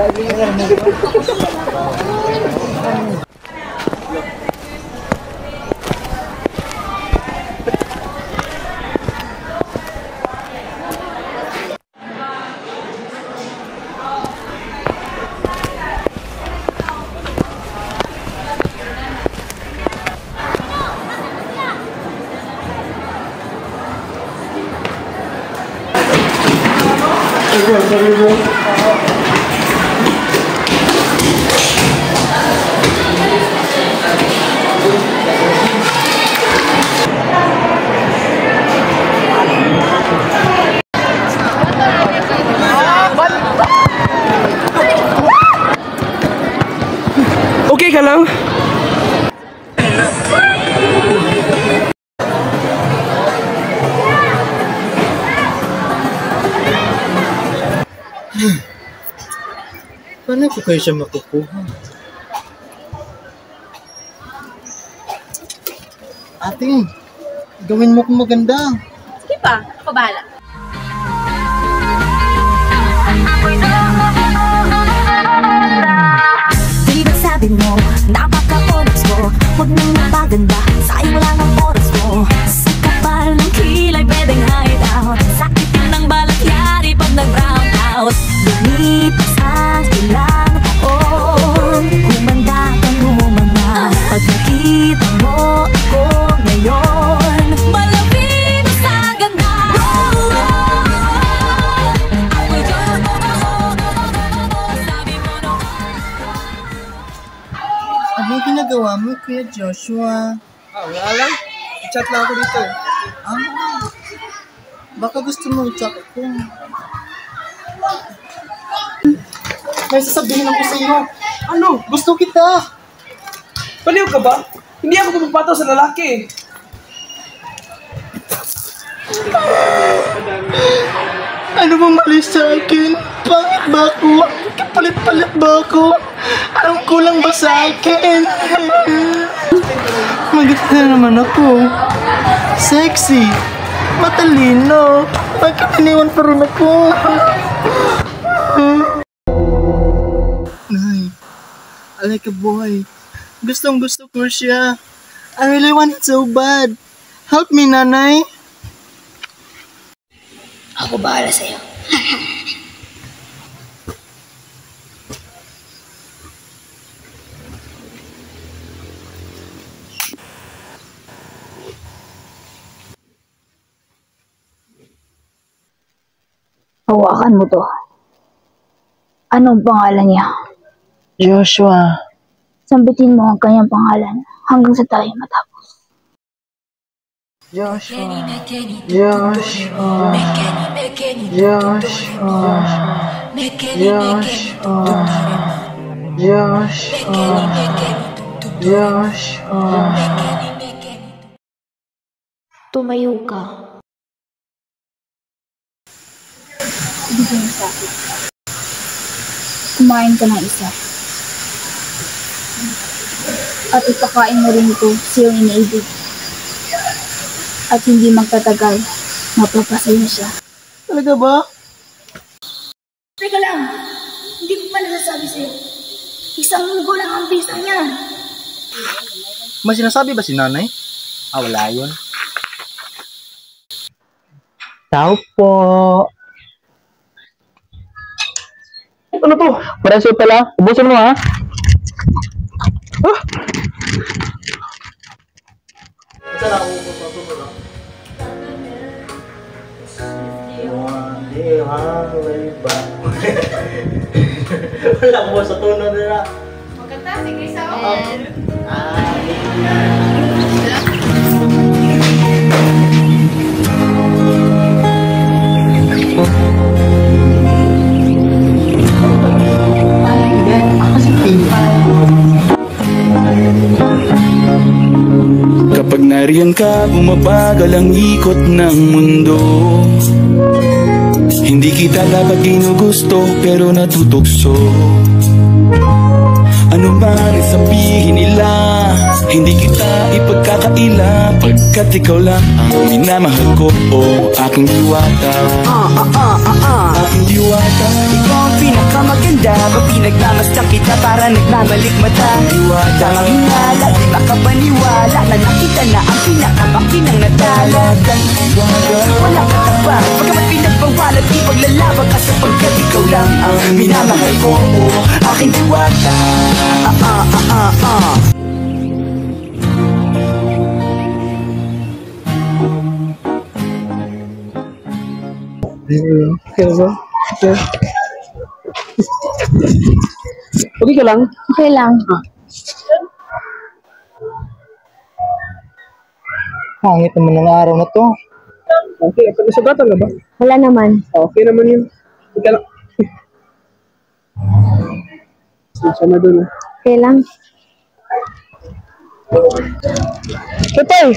Okay ka lang? Paano ko kayo siya makukuha? Ate, gawin mo kung maganda. Sige pa, ako bahala. Di ba sabi mo, napaka-oras mo, huwag nang napaganda, sayang lang ang oras mo. Sa kapal ng kilay, pwedeng hide out, sakit ng balat yari pag nag-brown out. Lumipas ang ilang taon, humanda kang humanda, pag nakita mo ako ngayon, malapit sa ganda. Ano ginagawa mo, Kuya Joshua? Wala lang. I-chat lang ako dito. Baka gusto mo i-chat ako. May sasabihin ako sa iyo. Ano? Gusto kita. Baliw ka ba? Hindi ako pumapato sa lalaki. Ano bang mali sa akin? Pangit ba ako? Kapalit-palit ba ako? Anong kulang ba sa akin? Maganda naman ako. Sexy. Matalino. Bakit iniwan pa rin ako? Nay, I like a boy. Gustong gusto ko siya. I really want it so bad. Help me, nanay. Ako bahala sa'yo. Hawakan mo to. Anong pangalan niya? Joshua. Sambitin mo ang kanyang pangalan hanggang sa tayo matapos. Joshua. Joshua. Joshua. Joshua. Joshua. Tumayo ka. Ibigay mo sa akin. Kumain ka ng isa. At ipakain mo rin ito sa iyong iniibig. At hindi magtatagal, mapapasaya siya. Talaga ba? Teka lang! Hindi ko pa nasasabi sa'yo. Isang linggo lang ang visa niya. May sinasabi ba si nanay? Wala yun. Tao po. Ano to? Preso pala. Ubusin mo ha. Wala mo sa tono nila. Magkanta, sige sa Kapag nariyan ka, bumabagal ang ikot ng mundo. Hindi kita dapat ginugusto, pero natutukso. Ano man sabihin nila, hindi kita ipagkakaila, pagkat ikaw lang ang minamahal ko, aking diwata. Aking diwata. Ikaw pinakamaganda. Pag pinagmamasdan kita para nagmamalik mata. Tamang hinala, di makapaniwala na nakita na ang pinakamakinang natala. Walang katapat, pagkamat pinagbawalan, di paglalaban ka sapagkat ikaw lang ang minamahal ko, aking diwata. Okay ba? Okay. Okay ka lang? Okay lang. Pangit naman ng araw na to. Okay, nasugatan na ba? Wala naman. Okay naman yun. Okay lang. Sama doon. Okay lang. Tatay,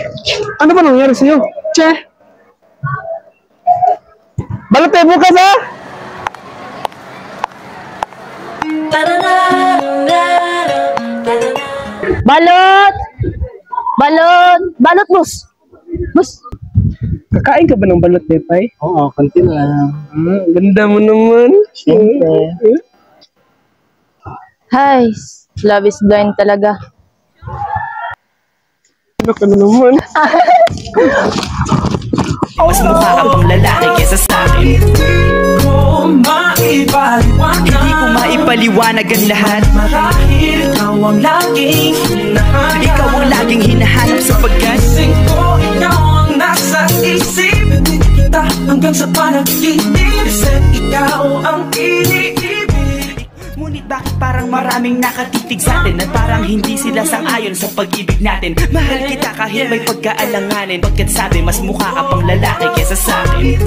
ano ba nangyari sa'yo? Che! Balot tayo bukas ha! Balot! Balot! Balot, boss! Boss! Kakain ka ba ng balot, Tepay? Oo, konti na lang. Ganda mo naman. Siyempre. Hay, love is blind talaga. Ano ka na naman? Mas mukha ka pang lalaki kesa sa'kin. Hindi ko maipaliwanag ang lahat. Marahil ikaw ang laging hinahanap. Ikaw ang laging hinahanap sapagkat ikaw ang nasa isip kita hanggang sa panaginip. Ikaw ang iniibig. Ngunit bakit parang maraming nakatitig sa atin at parang hindi sila sang-ayon sa pag-ibig natin? Mahal kita kahit may pagkaalanganin, pagkat sabi mas mukha ka pang lalaki kesa sa'kin.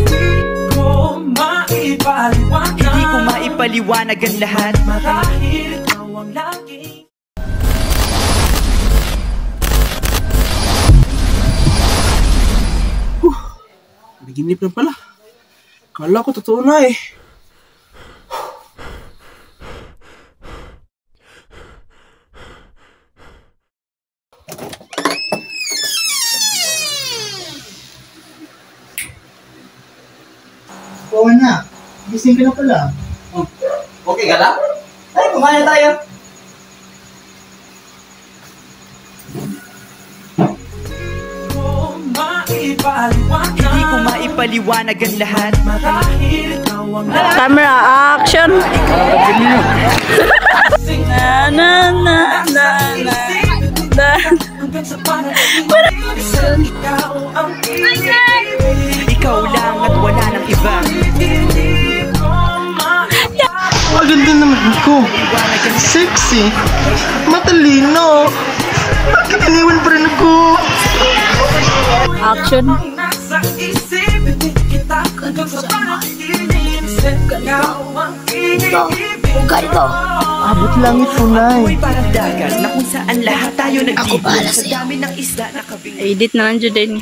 Hindi ko maipaliwanag ang lahat. Marahil ikaw ang laging Naginip na pala. Kala ko totoo na eh. Oo na. Gising ka na pala. Okay ka lang? Ay, kumain na tayo. Hindi ko maipaliwanag ang lahat. Marahil ikaw ang Camera action! Na na na na na na. ikaw lang at wala nang iba. Maganda naman ko. Sexy. Matalino. Bakit iniwan pa rin ako? Action! Abot langit po, Nay. Ako'y parang dagat na kung saan lahat tayo nagtipon sa dami ng isda na kabing. Edit na lang dyan din.